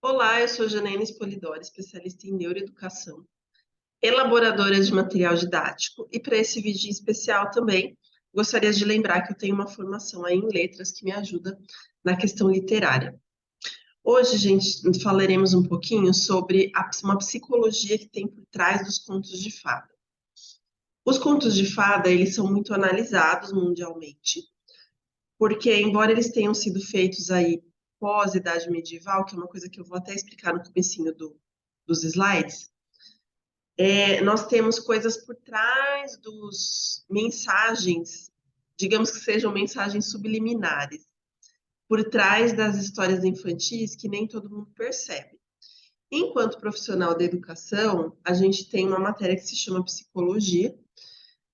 Olá, eu sou Janaína Spolidoro, especialista em neuroeducação, elaboradora de material didático, e para esse vídeo em especial também gostaria de lembrar que eu tenho uma formação aí em letras que me ajuda na questão literária. Hoje, gente, falaremos um pouquinho sobre uma psicologia que tem por trás dos contos de fada. Os contos de fada, eles são muito analisados mundialmente, porque embora eles tenham sido feitos aí pós-idade medieval, que é uma coisa que eu vou até explicar no comecinho dos slides, nós temos coisas por trás dos mensagens, digamos que sejam mensagens subliminares, por trás das histórias infantis que nem todo mundo percebe. Enquanto profissional da educação, a gente tem uma matéria que se chama psicologia.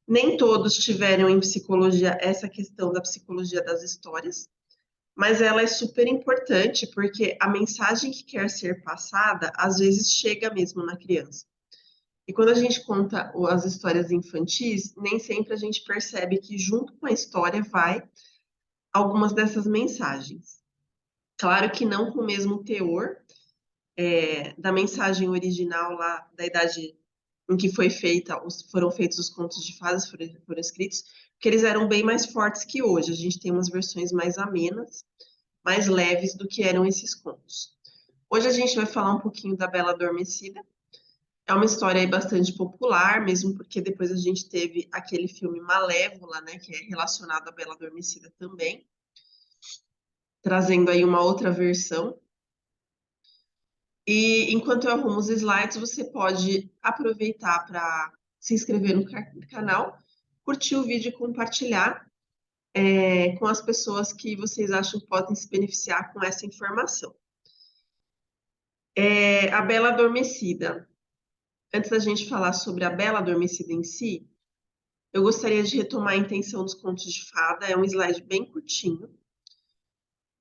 Nem todos tiveram em psicologia essa questão da psicologia das histórias, mas ela é super importante porque a mensagem que quer ser passada às vezes chega mesmo na criança. E quando a gente conta as histórias infantis, nem sempre a gente percebe que junto com a história vai algumas dessas mensagens. Claro que não com o mesmo teor da mensagem original lá da idade em que foram feitos os contos de fadas, foram escritos, porque eles eram bem mais fortes que hoje. A gente tem umas versões mais amenas, mais leves do que eram esses contos. Hoje a gente vai falar um pouquinho da Bela Adormecida. É uma história aí bastante popular, mesmo porque depois a gente teve aquele filme Malévola, né, que é relacionado à Bela Adormecida também, trazendo aí uma outra versão. E enquanto eu arrumo os slides, você pode aproveitar para se inscrever no canal, curtir o vídeo e compartilhar com as pessoas que vocês acham que podem se beneficiar com essa informação. A Bela Adormecida. Antes da gente falar sobre a Bela Adormecida em si, eu gostaria de retomar a intenção dos contos de fada. É um slide bem curtinho,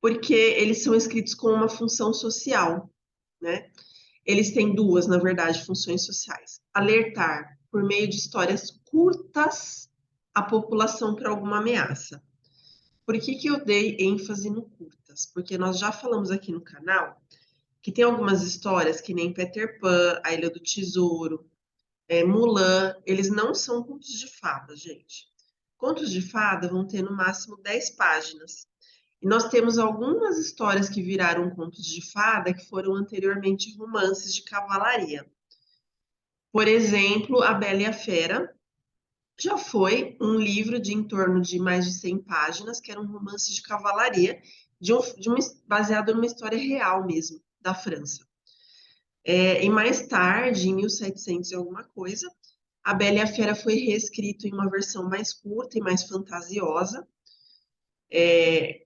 porque eles são escritos com uma função social, né? Eles têm duas, na verdade, funções sociais. Alertar, por meio de histórias curtas, a população para alguma ameaça. Por que eu dei ênfase no curtas? Porque nós já falamos aqui no canal que tem algumas histórias, que nem Peter Pan, A Ilha do Tesouro, Mulan, eles não são contos de fada, gente. Contos de fada vão ter no máximo 10 páginas. E nós temos algumas histórias que viraram contos de fada que foram anteriormente romances de cavalaria. Por exemplo, A Bela e a Fera já foi um livro de em torno de mais de 100 páginas, que era um romance de cavalaria, baseado numa história real mesmo, da França. E mais tarde, em 1700 e alguma coisa, A Bela e a Fera foi reescrito em uma versão mais curta e mais fantasiosa,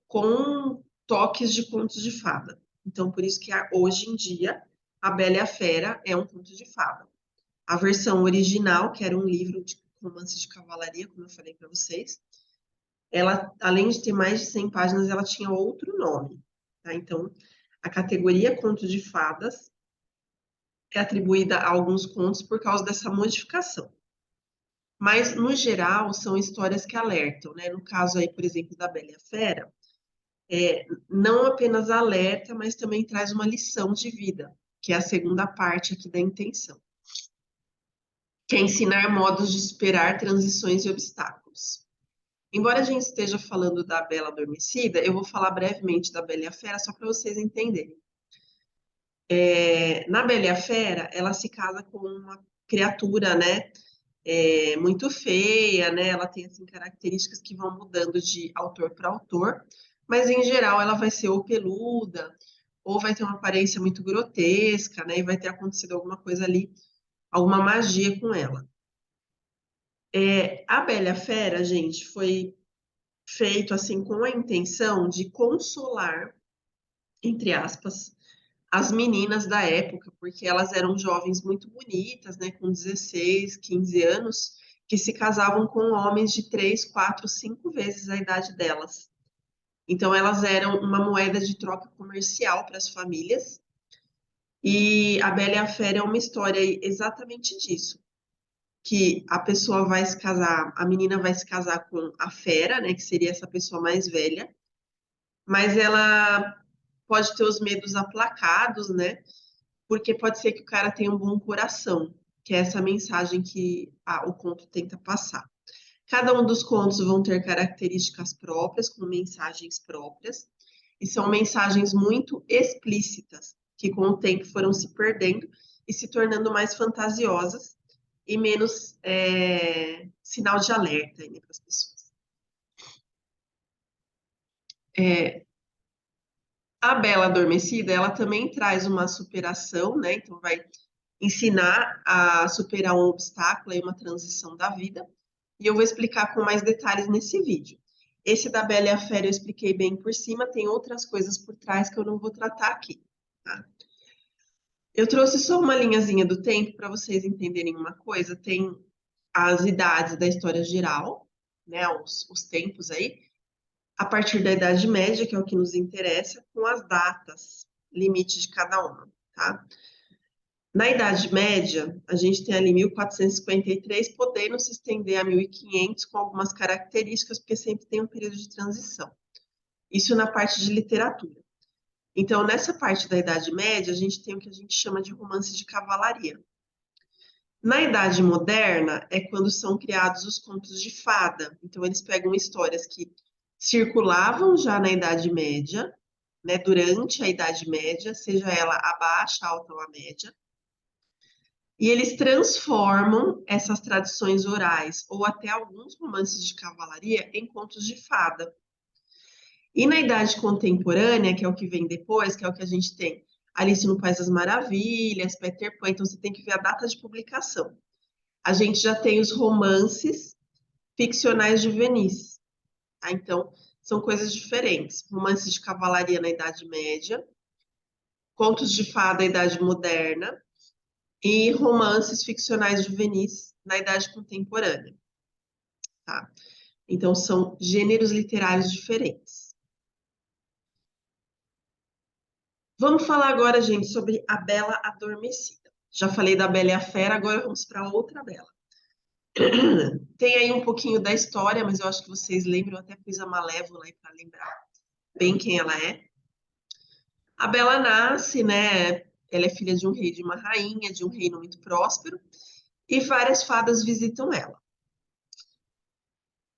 com toques de contos de fada. Então, por isso que hoje em dia, A Bela e a Fera é um conto de fada. A versão original, que era um livro de romance de cavalaria, como eu falei para vocês, ela, além de ter mais de 100 páginas, ela tinha outro nome. Tá? Então, a categoria conto de fadas é atribuída a alguns contos por causa dessa modificação. Mas, no geral, são histórias que alertam, né? No caso aí, por exemplo, da Bela e a Fera, não apenas alerta, mas também traz uma lição de vida, que é a segunda parte aqui da intenção, que é ensinar modos de superar transições e obstáculos. Embora a gente esteja falando da Bela Adormecida, eu vou falar brevemente da Bela e a Fera, só para vocês entenderem. Na Bela e a Fera, ela se casa com uma criatura, né, muito feia, né? Ela tem assim características que vão mudando de autor para autor, mas em geral ela vai ser ou peluda, ou vai ter uma aparência muito grotesca, né? E vai ter acontecido alguma coisa ali, alguma magia com ela. A Bela e a Fera, gente, foi feito assim com a intenção de consolar, entre aspas, as meninas da época, porque elas eram jovens muito bonitas, né, com 16, 15 anos, que se casavam com homens de 3, 4, 5 vezes a idade delas. Então, elas eram uma moeda de troca comercial para as famílias. E A Bela e a Fera é uma história exatamente disso, que a pessoa vai se casar, a menina vai se casar com a fera, né, que seria essa pessoa mais velha, mas ela pode ter os medos aplacados, né? Porque pode ser que o cara tenha um bom coração, que é essa mensagem que o conto tenta passar. Cada um dos contos vão ter características próprias, com mensagens próprias, e são mensagens muito explícitas, que com o tempo foram se perdendo e se tornando mais fantasiosas e menos sinal de alerta para as pessoas. A Bela Adormecida, ela também traz uma superação, né? Então vai ensinar a superar um obstáculo e uma transição da vida. E eu vou explicar com mais detalhes nesse vídeo. Esse da Bela e a Fera eu expliquei bem por cima, tem outras coisas por trás que eu não vou tratar aqui, tá? Eu trouxe só uma linhazinha do tempo para vocês entenderem uma coisa. Tem as idades da história geral, né? Os tempos aí, a partir da Idade Média, que é o que nos interessa, com as datas, limite de cada uma, tá? Na Idade Média, a gente tem ali 1453, podendo se estender a 1500, com algumas características, porque sempre tem um período de transição. Isso na parte de literatura. Então, nessa parte da Idade Média, a gente tem o que a gente chama de romance de cavalaria. Na Idade Moderna, é quando são criados os contos de fada. Então, eles pegam histórias que circulavam já na Idade Média, né, durante a Idade Média, seja ela a baixa, alta ou a média, e eles transformam essas tradições orais ou até alguns romances de cavalaria em contos de fada. E na Idade Contemporânea, que é o que vem depois, que é o que a gente tem Alice no País das Maravilhas, Peter Pan, então você tem que ver a data de publicação. A gente já tem os romances ficcionais juvenis, tá? Então, são coisas diferentes. Romances de cavalaria na Idade Média, contos de fada na Idade Moderna e romances ficcionais juvenis na Idade Contemporânea, tá? Então, são gêneros literários diferentes. Vamos falar agora, gente, sobre a Bela Adormecida. Já falei da Bela e a Fera, agora vamos para outra Bela. Tem aí um pouquinho da história, mas eu acho que vocês lembram, eu até pus a Malévola aí para lembrar bem quem ela é. A Bela nasce, né? Ela é filha de um rei e de uma rainha, de um reino muito próspero, e várias fadas visitam ela.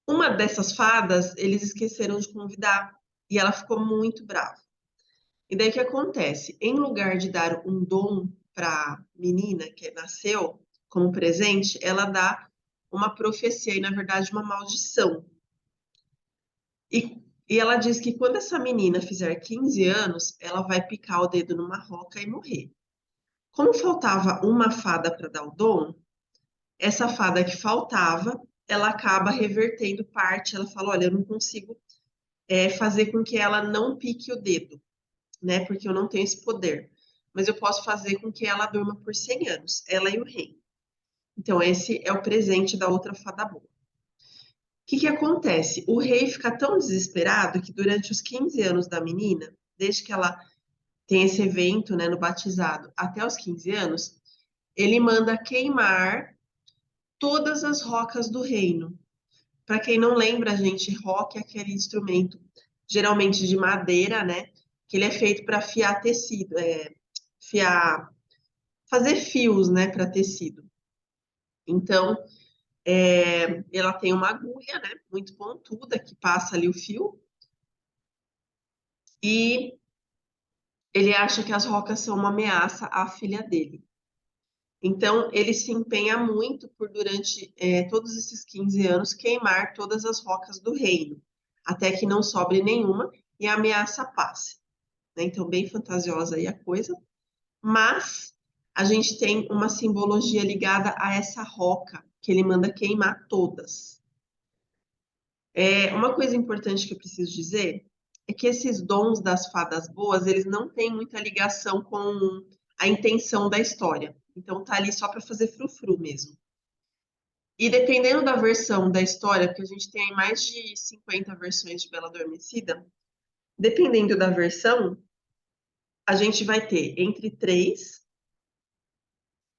Uma dessas fadas, eles esqueceram de convidar, e ela ficou muito brava. E daí o que acontece? Em lugar de dar um dom para a menina que nasceu como presente, ela dá uma profecia e, na verdade, uma maldição. E ela diz que quando essa menina fizer 15 anos, ela vai picar o dedo numa roca e morrer. Como faltava uma fada para dar o dom, essa fada que faltava, ela acaba revertendo parte. Ela fala: olha, eu não consigo fazer com que ela não pique o dedo, né? Porque eu não tenho esse poder. Mas eu posso fazer com que ela durma por 100 anos, ela e o rei. Então, esse é o presente da outra fada boa. O que que acontece? O rei fica tão desesperado que durante os 15 anos da menina, desde que ela tem esse evento, né, no batizado, até os 15 anos, ele manda queimar todas as rocas do reino. Para quem não lembra, gente, roca é aquele instrumento, geralmente de madeira, né, que ele é feito para fiar tecido, fiar, fazer fios, né, para tecido. Então, ela tem uma agulha, né, muito pontuda, que passa ali o fio, e ele acha que as rocas são uma ameaça à filha dele. Então, ele se empenha muito por, durante todos esses 15 anos, queimar todas as rocas do reino, até que não sobre nenhuma e a ameaça passe, né? Então, bem fantasiosa aí a coisa. Mas a gente tem uma simbologia ligada a essa roca, que ele manda queimar todas. Uma coisa importante que eu preciso dizer é que esses dons das fadas boas, eles não têm muita ligação com a intenção da história. Então tá ali só para fazer frufru mesmo. E dependendo da versão da história, porque a gente tem mais de 50 versões de Bela Adormecida, dependendo da versão, a gente vai ter entre 3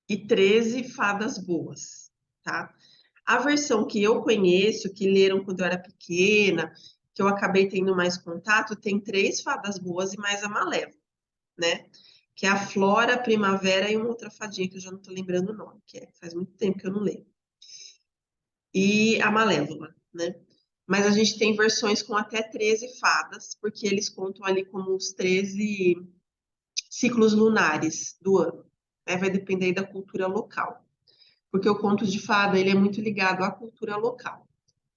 e 13 fadas boas, tá? A versão que eu conheço, que leram quando eu era pequena, que eu acabei tendo mais contato, tem 3 fadas boas e mais a Malévola, né? Que é a Flora, a Primavera e uma outra fadinha que eu já não tô lembrando o nome, faz muito tempo que eu não leio. E a Malévola, né? Mas a gente tem versões com até 13 fadas, porque eles contam ali como os 13 ciclos lunares do ano. Né? Vai depender aí da cultura local. Porque o conto de fada, ele é muito ligado à cultura local,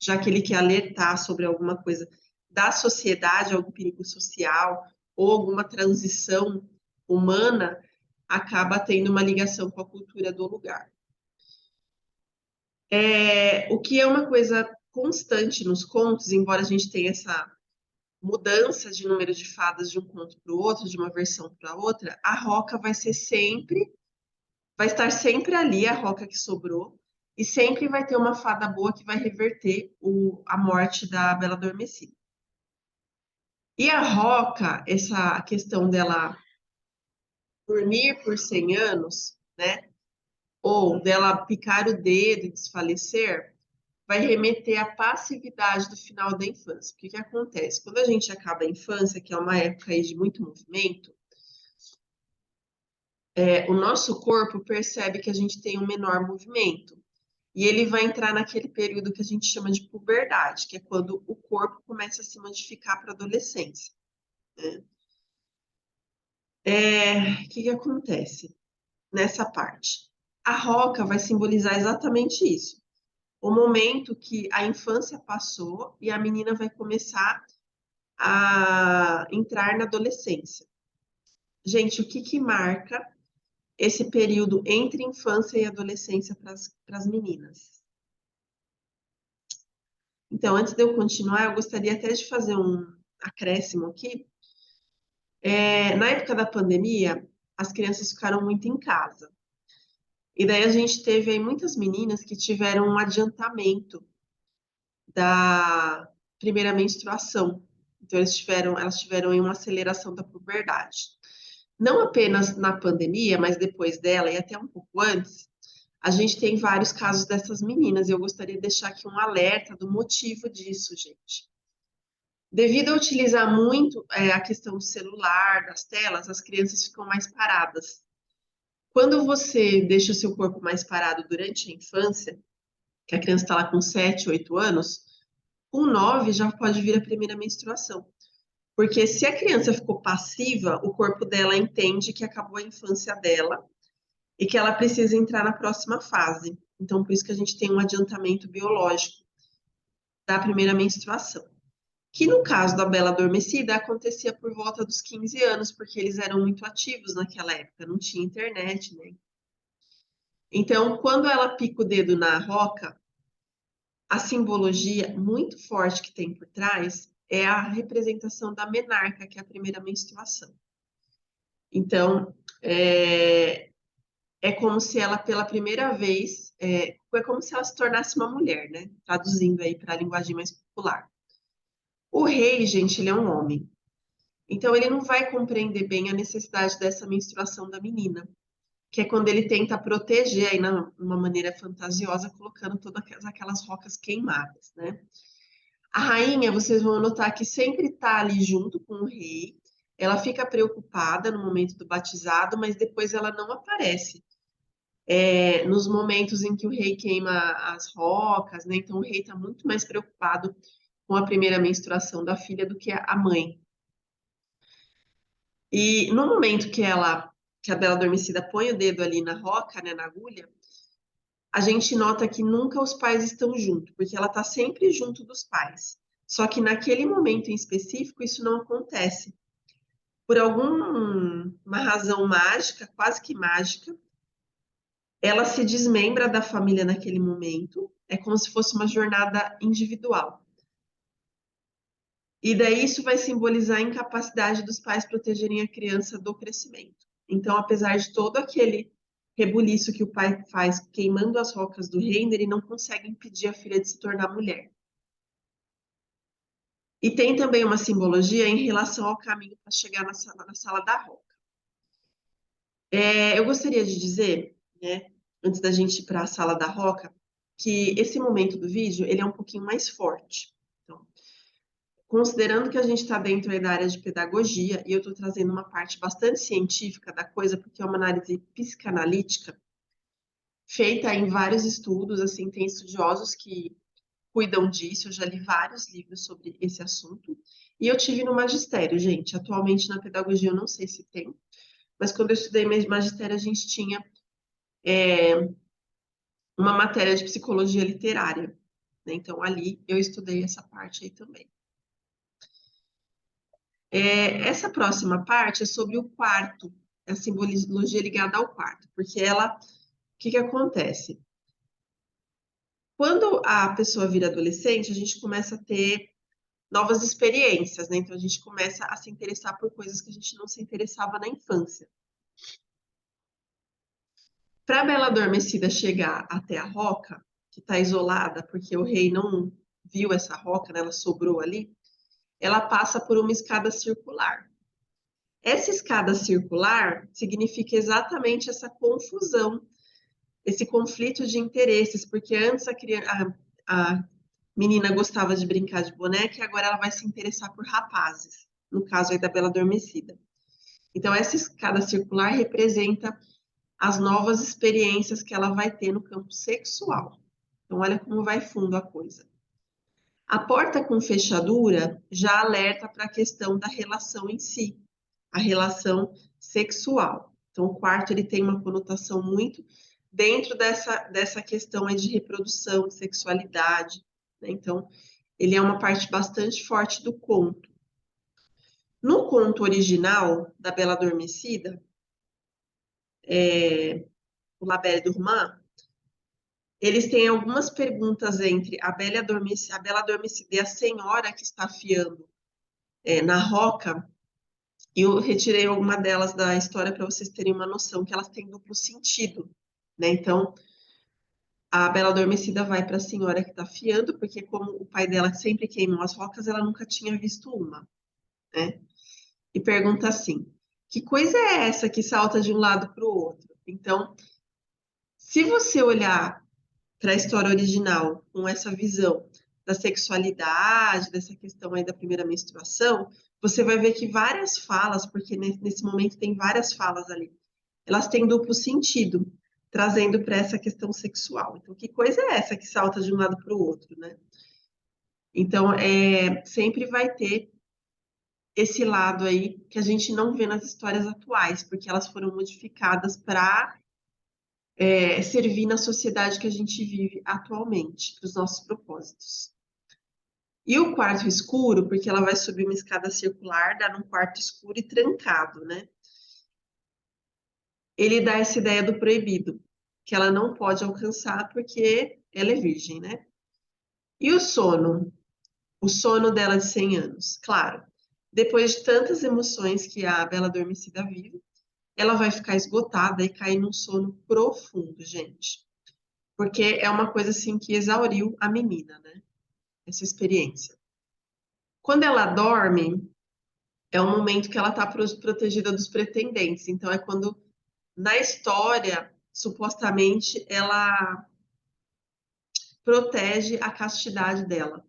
já que ele quer alertar sobre alguma coisa da sociedade, algum perigo social ou alguma transição humana, acaba tendo uma ligação com a cultura do lugar. O que é uma coisa constante nos contos, embora a gente tenha essa mudança de número de fadas de um conto para o outro, de uma versão para outra, a Roca vai estar sempre ali, a Roca que sobrou, e sempre vai ter uma fada boa que vai reverter a morte da Bela Adormecida. E a Roca, essa questão dela dormir por 100 anos, né, ou dela picar o dedo e desfalecer, vai remeter à passividade do final da infância. O que que acontece? Quando a gente acaba a infância, que é uma época aí de muito movimento, o nosso corpo percebe que a gente tem um menor movimento. E ele vai entrar naquele período que a gente chama de puberdade, que é quando o corpo começa a se modificar para a adolescência. Né? O que que acontece nessa parte? A roca vai simbolizar exatamente isso. O momento que a infância passou e a menina vai começar a entrar na adolescência. Gente, o que que marca esse período entre infância e adolescência para as meninas? Então, antes de eu continuar, eu gostaria até de fazer um acréscimo aqui. Na época da pandemia, as crianças ficaram muito em casa. E daí a gente teve aí muitas meninas que tiveram um adiantamento da primeira menstruação. Então, elas tiveram aí uma aceleração da puberdade. Não apenas na pandemia, mas depois dela e até um pouco antes, a gente tem vários casos dessas meninas. E eu gostaria de deixar aqui um alerta do motivo disso, gente. Devido a utilizar muito a questão do celular, das telas, as crianças ficam mais paradas. Quando você deixa o seu corpo mais parado durante a infância, que a criança está lá com 7, 8 anos, com 9 já pode vir a primeira menstruação. Porque se a criança ficou passiva, o corpo dela entende que acabou a infância dela e que ela precisa entrar na próxima fase. Então, por isso que a gente tem um adiantamento biológico da primeira menstruação. Que no caso da Bela Adormecida acontecia por volta dos 15 anos, porque eles eram muito ativos naquela época, não tinha internet, né? Então, quando ela pica o dedo na roca, a simbologia muito forte que tem por trás é a representação da menarca, que é a primeira menstruação. Então, é como se ela, pela primeira vez, é como se ela se tornasse uma mulher, né? Traduzindo aí para a linguagem mais popular. O rei, gente, ele é um homem. Então, ele não vai compreender bem a necessidade dessa menstruação da menina, que é quando ele tenta proteger aí de uma maneira fantasiosa, colocando todas aquelas rocas queimadas, né? A rainha, vocês vão notar que sempre está ali junto com o rei. Ela fica preocupada no momento do batizado, mas depois ela não aparece. Nos momentos em que o rei queima as rocas, né? Então o rei está muito mais preocupado com a primeira menstruação da filha do que a mãe. E no momento que a Bela Adormecida põe o dedo ali na roca, né, na agulha, a gente nota que nunca os pais estão juntos, porque ela está sempre junto dos pais. Só que naquele momento em específico, isso não acontece. Por alguma razão mágica, quase que mágica, ela se desmembra da família naquele momento. É como se fosse uma jornada individual. E daí isso vai simbolizar a incapacidade dos pais protegerem a criança do crescimento. Então, apesar de todo aquele rebuliço que o pai faz queimando as rocas do reino, ele não consegue impedir a filha de se tornar mulher. E tem também uma simbologia em relação ao caminho para chegar na sala da roca. Eu gostaria de dizer, né, antes da gente ir para a sala da roca, que esse momento do vídeo ele é um pouquinho mais forte. Então, considerando que a gente está dentro aí da área de pedagogia, e eu estou trazendo uma parte bastante científica da coisa, porque é uma análise psicanalítica, feita em vários estudos, assim, tem estudiosos que cuidam disso, eu já li vários livros sobre esse assunto, e eu tive no magistério, gente. Atualmente na pedagogia eu não sei se tem, mas quando eu estudei magistério a gente tinha uma matéria de psicologia literária, né? Então ali eu estudei essa parte aí também. Essa próxima parte é sobre o quarto, a simbologia ligada ao quarto, porque ela, o que que acontece? Quando a pessoa vira adolescente, a gente começa a ter novas experiências, né? Então a gente começa a se interessar por coisas que a gente não se interessava na infância. Para a Bela Adormecida chegar até a roca, que está isolada, porque o rei não viu essa roca, né? Ela sobrou ali, ela passa por uma escada circular. Essa escada circular significa exatamente essa confusão, esse conflito de interesses, porque antes a menina gostava de brincar de boneca e agora ela vai se interessar por rapazes, no caso aí da Bela Adormecida. Então, essa escada circular representa as novas experiências que ela vai ter no campo sexual. Então, olha como vai fundo a coisa. A porta com fechadura já alerta para a questão da relação em si, a relação sexual. Então, o quarto ele tem uma conotação muito dentro dessa questão aí de reprodução, de sexualidade, né? Então, ele é uma parte bastante forte do conto. No conto original da Bela Adormecida, o La Belle Dormant, eles têm algumas perguntas entre a Bela Adormecida e a senhora que está afiando na roca, e eu retirei alguma delas da história para vocês terem uma noção que elas têm duplo sentido, né? Então, a Bela Adormecida vai para a senhora que está afiando, porque como o pai dela sempre queimou as rocas, ela nunca tinha visto uma, né? E pergunta assim: que coisa é essa que salta de um lado para o outro? Então, se você olhar para a história original com essa visão da sexualidade, dessa questão aí da primeira menstruação, você vai ver que várias falas, porque nesse momento tem várias falas ali, elas têm duplo sentido, trazendo para essa questão sexual. Então, que coisa é essa que salta de um lado para o outro, né? Então, sempre vai ter esse lado aí que a gente não vê nas histórias atuais, porque elas foram modificadas para servir na sociedade que a gente vive atualmente, para os nossos propósitos. E o quarto escuro, porque ela vai subir uma escada circular, dá num quarto escuro e trancado, né? Ele dá essa ideia do proibido, que ela não pode alcançar porque ela é virgem, né? E o sono? O sono dela de 100 anos. Claro, depois de tantas emoções que a Bela Adormecida vive, ela vai ficar esgotada e cair num sono profundo, gente. Porque é uma coisa assim que exauriu a menina, né? Essa experiência. Quando ela dorme, é o momento que ela está protegida dos pretendentes. Então, é quando, na história, supostamente, ela protege a castidade dela.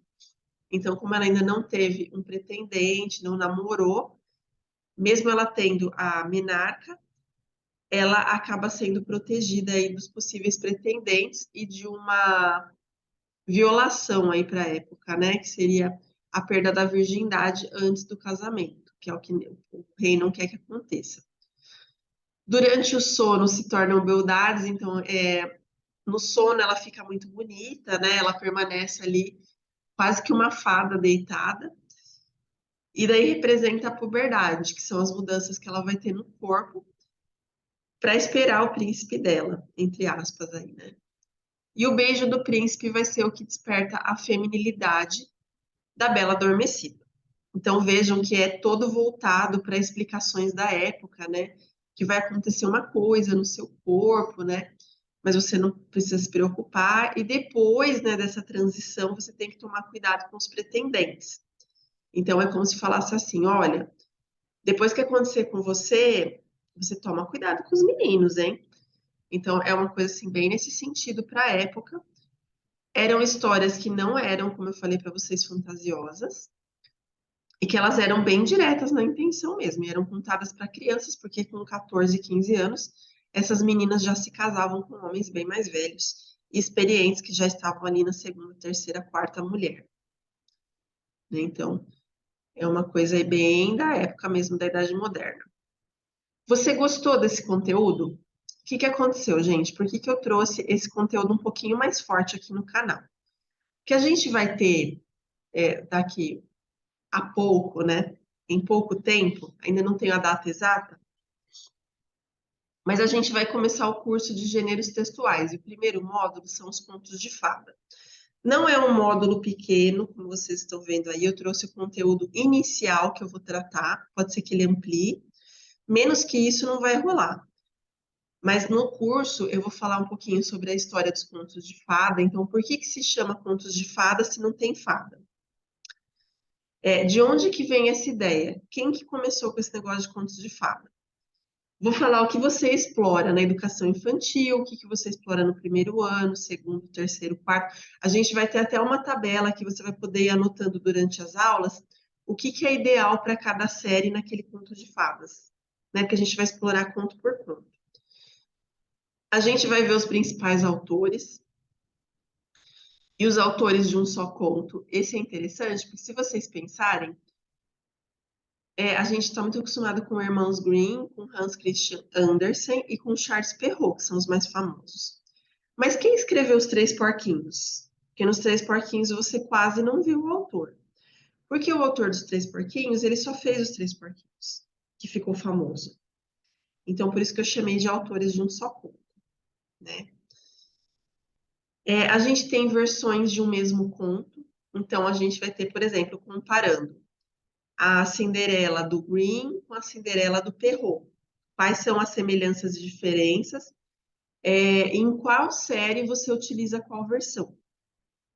Então, como ela ainda não teve um pretendente, não namorou, mesmo ela tendo a menarca, ela acaba sendo protegida aí dos possíveis pretendentes e de uma violação aí para a época, né? Que seria a perda da virgindade antes do casamento, que é o que o rei não quer que aconteça. Durante o sono se tornam beldades, então no sono ela fica muito bonita, né? Ela permanece ali quase que uma fada deitada. E daí representa a puberdade, que são as mudanças que ela vai ter no corpo para esperar o príncipe dela, entre aspas aí, né? E o beijo do príncipe vai ser o que desperta a feminilidade da Bela Adormecida. Então vejam que é todo voltado para explicações da época, né? Que vai acontecer uma coisa no seu corpo, né? Mas você não precisa se preocupar. E depois, né, dessa transição, você tem que tomar cuidado com os pretendentes. Então é como se falasse assim: olha, depois que acontecer com você, você toma cuidado com os meninos, hein? Então é uma coisa assim bem nesse sentido para a época. Eram histórias que não eram, como eu falei para vocês, fantasiosas. e que elas eram bem diretas na intenção mesmo, e eram contadas para crianças, porque com 14, 15 anos, essas meninas já se casavam com homens bem mais velhos e experientes que já estavam ali na segunda, terceira, quarta mulher, né? Então, é uma coisa aí bem da época mesmo, da Idade Moderna. Você gostou desse conteúdo? O que que aconteceu, gente? Por que que eu trouxe esse conteúdo um pouquinho mais forte aqui no canal? Que a gente vai ter daqui a pouco, né? Em pouco tempo, ainda não tenho a data exata, mas a gente vai começar o curso de gêneros textuais. E o primeiro módulo são os contos de fada. Não é um módulo pequeno, como vocês estão vendo aí, eu trouxe o conteúdo inicial que eu vou tratar, pode ser que ele amplie, menos que isso não vai rolar. Mas no curso eu vou falar um pouquinho sobre a história dos contos de fada. Então, por que que se chama contos de fada se não tem fada? De onde que vem essa ideia? Quem que começou com esse negócio de contos de fada? Vou falar o que você explora na educação infantil, o que que você explora no primeiro ano, segundo, terceiro, quarto. A gente vai ter até uma tabela que você vai poder ir anotando durante as aulas o que que é ideal para cada série naquele conto de fadas, né? Porque a gente vai explorar conto por conto. A gente vai ver os principais autores e os autores de um só conto. Esse é interessante, porque se vocês pensarem, a gente está muito acostumado com Irmãos Grimm, com Hans Christian Andersen e com Charles Perrault, que são os mais famosos. Mas quem escreveu Os Três Porquinhos? Porque nos Três Porquinhos você quase não viu o autor. Porque o autor dos Três Porquinhos, ele só fez Os Três Porquinhos, que ficou famoso. Então, por isso que eu chamei de autores de um só conto, né? A gente tem versões de um mesmo conto. Então, a gente vai ter, por exemplo, comparando a Cinderela do Grimm com a Cinderela do Perrault. Quais são as semelhanças e diferenças? Em qual série você utiliza qual versão?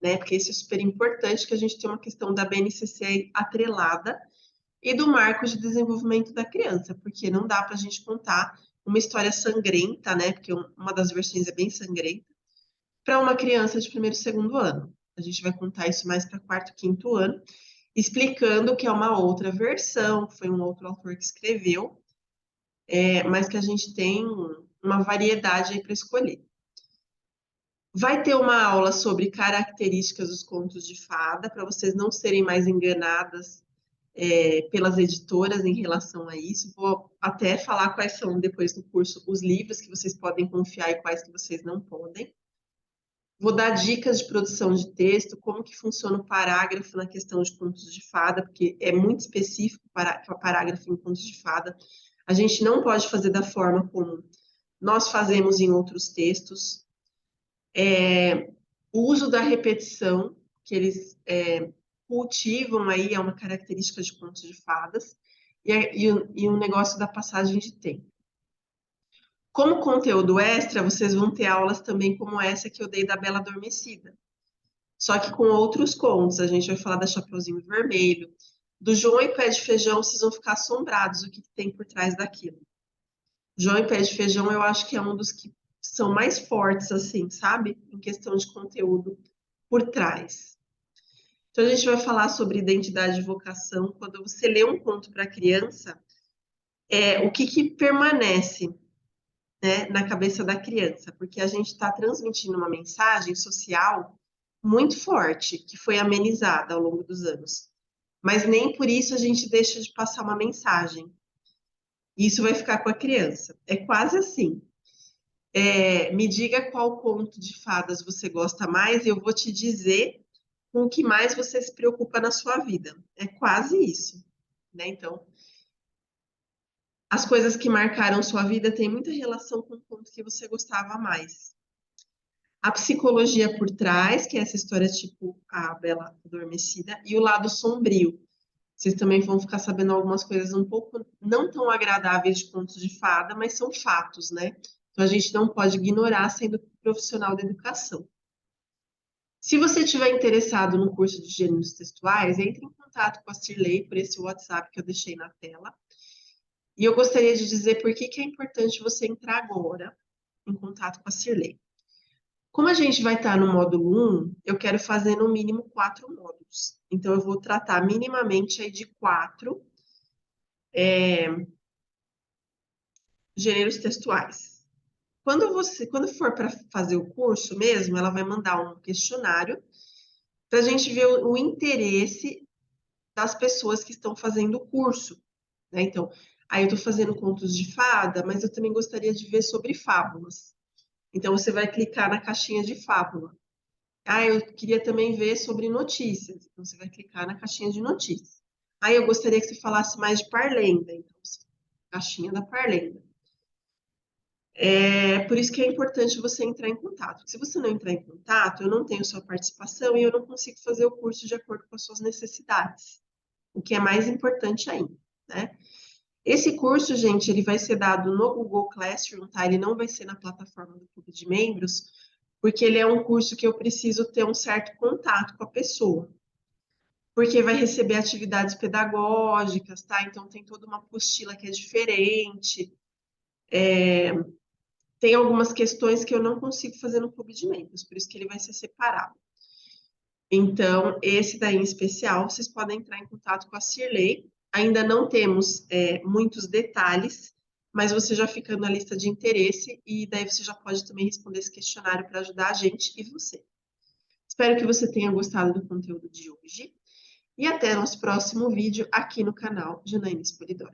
Né? Porque isso é super importante, que a gente tem uma questão da BNCC atrelada e do marco de desenvolvimento da criança, porque não dá para a gente contar uma história sangrenta, né? Porque uma das versões é bem sangrenta, para uma criança de primeiro e segundo ano. A gente vai contar isso mais para quarto, quinto ano, explicando que é uma outra versão, que foi um outro autor que escreveu, mas que a gente tem uma variedade aí para escolher. Vai ter uma aula sobre características dos contos de fada, para vocês não serem mais enganadas pelas editoras em relação a isso. Vou até falar quais são, depois do curso, os livros que vocês podem confiar e quais que vocês não podem. Vou dar dicas de produção de texto, como que funciona o parágrafo na questão de contos de fada, porque é muito específico para parágrafo em contos de fada. A gente não pode fazer da forma como nós fazemos em outros textos. O uso da repetição, que eles cultivam aí, é uma característica de contos de fadas, e um negócio da passagem de tempo. Como conteúdo extra, vocês vão ter aulas também como essa que eu dei da Bela Adormecida. Só que com outros contos, a gente vai falar da Chapeuzinho Vermelho, do João e Pé de Feijão, vocês vão ficar assombrados o que tem por trás daquilo. João e Pé de Feijão, eu acho que é um dos que são mais fortes, assim, sabe? Em questão de conteúdo por trás. Então, a gente vai falar sobre identidade e vocação. Quando você lê um conto para criança, o que que permanece, né, na cabeça da criança? Porque a gente está transmitindo uma mensagem social muito forte, que foi amenizada ao longo dos anos. Mas nem por isso a gente deixa de passar uma mensagem. Isso vai ficar com a criança. É quase assim. Me diga qual conto de fadas você gosta mais e eu vou te dizer com o que mais você se preocupa na sua vida. É quase isso, né? Então, as coisas que marcaram sua vida têm muita relação com o conto que você gostava mais. A psicologia por trás, que é essa história tipo a Bela Adormecida, e o lado sombrio. Vocês também vão ficar sabendo algumas coisas um pouco não tão agradáveis de contos de fada, mas são fatos, né? Então a gente não pode ignorar sendo profissional da educação. Se você estiver interessado no curso de gêneros textuais, entre em contato com a Cirlei por esse WhatsApp que eu deixei na tela. E eu gostaria de dizer por que que é importante você entrar agora em contato com a Cirlei. Como a gente vai estar no módulo 1, eu quero fazer no mínimo 4 módulos. Então, eu vou tratar minimamente aí de 4 gêneros textuais. Quando for para fazer o curso mesmo, ela vai mandar um questionário para a gente ver o interesse das pessoas que estão fazendo o curso, né? Então, aí eu estou fazendo contos de fada, mas eu também gostaria de ver sobre fábulas. Então, você vai clicar na caixinha de fábula. Ah, eu queria também ver sobre notícias. Então, você vai clicar na caixinha de notícias. Ah, eu gostaria que você falasse mais de Parlenda. Então, caixinha da Parlenda. É por isso que é importante você entrar em contato. Se você não entrar em contato, eu não tenho sua participação e eu não consigo fazer o curso de acordo com as suas necessidades, o que é mais importante ainda, né? Esse curso, gente, ele vai ser dado no Google Classroom, tá? Ele não vai ser na plataforma do Clube de Membros, porque ele é um curso que eu preciso ter um certo contato com a pessoa, porque vai receber atividades pedagógicas, tá? Então tem toda uma apostila que é diferente. Tem algumas questões que eu não consigo fazer no Clube de Membros, por isso que ele vai ser separado. Então, esse daí em especial, vocês podem entrar em contato com a Cirlei. Ainda não temos muitos detalhes, mas você já fica na lista de interesse e daí você já pode também responder esse questionário para ajudar a gente e você. Espero que você tenha gostado do conteúdo de hoje e até nosso próximo vídeo aqui no canal Janaína Polidoro.